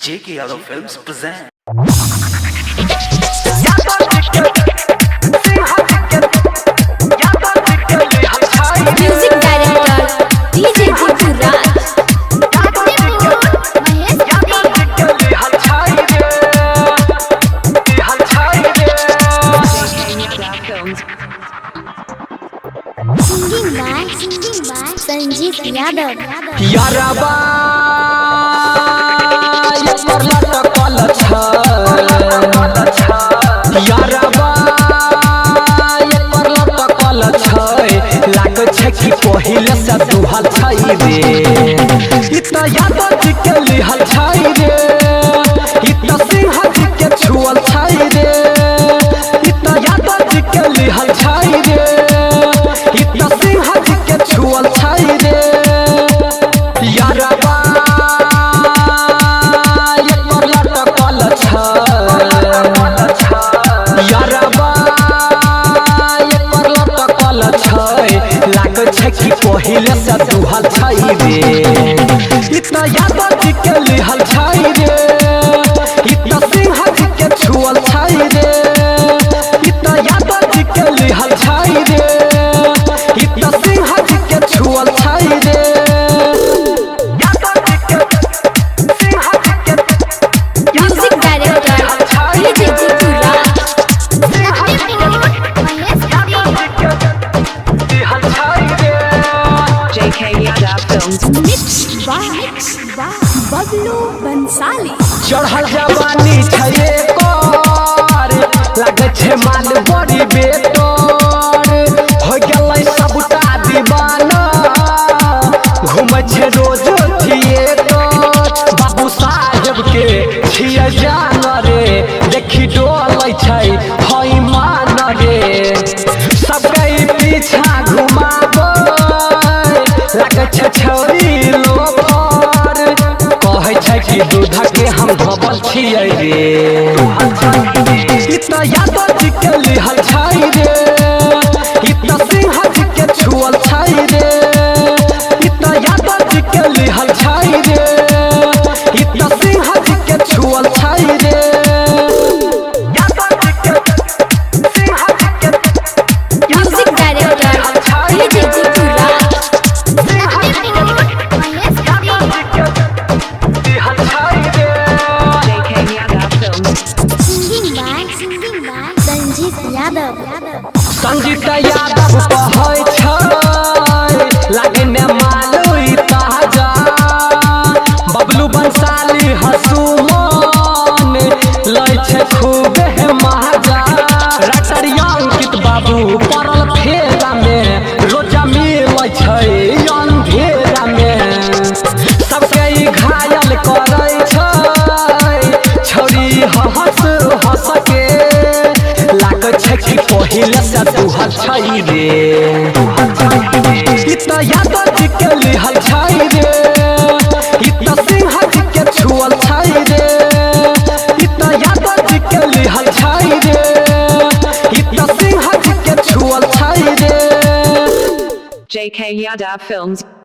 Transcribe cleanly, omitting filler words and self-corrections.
J.K. Yadav Films present. Music director DJ Guru Raj. Singing by Sanjeev Yadav. यारबा पर लटकल छ यारबा पर लटकल छ लाग छै कि पहिले से दुहल छै रे इ त यादव जी के लिहल छै रे इ त सिंह जी के छुअल छै रे इ त यादव जी के लिहल छै रे इ त सिंह जी के छुअल छै रे यारबा पर लटकल छ यारबा पर लटकल छ लाग छै कि पहिले से दुहल छै रे इ त यादव जी के लिहल छै रे इ त सिंह जी के छुअल छै रे इ त यादव जी के लिहल छै रे इ त सिंह जी के छुअल छै रे Music director DJ Guru Raj. JK Yadav Films. Mix by Bablu Bansali. चढ़ल जवानी छै कोर लागे छै माल बड़ी बेतोर हो गेलै सबटा दीवाना घूमै छै रोज थिएटर बाबू साहेब के छियै जान रे देखी डोलै छै हई मान रे सबके पीछा घुमाबो लागे छै छौरी लोफर कहै छै कि दूध के हम धोबल छियै रे इ त यादव जी के लिहल छै रे इ त सिंह जी के छुअल छै रे इ त यादव जी के लिहल छै रे इ त सिंह जी के छुअल छै रे Music director DJ Guru Raj. JK Yadav Films. Singing by Sanjeev Yadav. संगीत यादव कहै छै लागे ने मालूई ताजा बबलू बंसाली हसुमन लै छै खूबे महाजा रटरिया अंकित बाबू पड़ल फेरा में रोजा मिलै छै अंधेरा में सबके ई घायल करै छै छौरी हंस हंस के लाग छै कि पहिले से दुहल छै रे इ त यादव जी के लिहल छै रे इ त सिंह जी के छुअल छै रे इ त यादव जी के लिहल छै रे इ त सिंह जी के छुअल छै रे JK Yadav Films.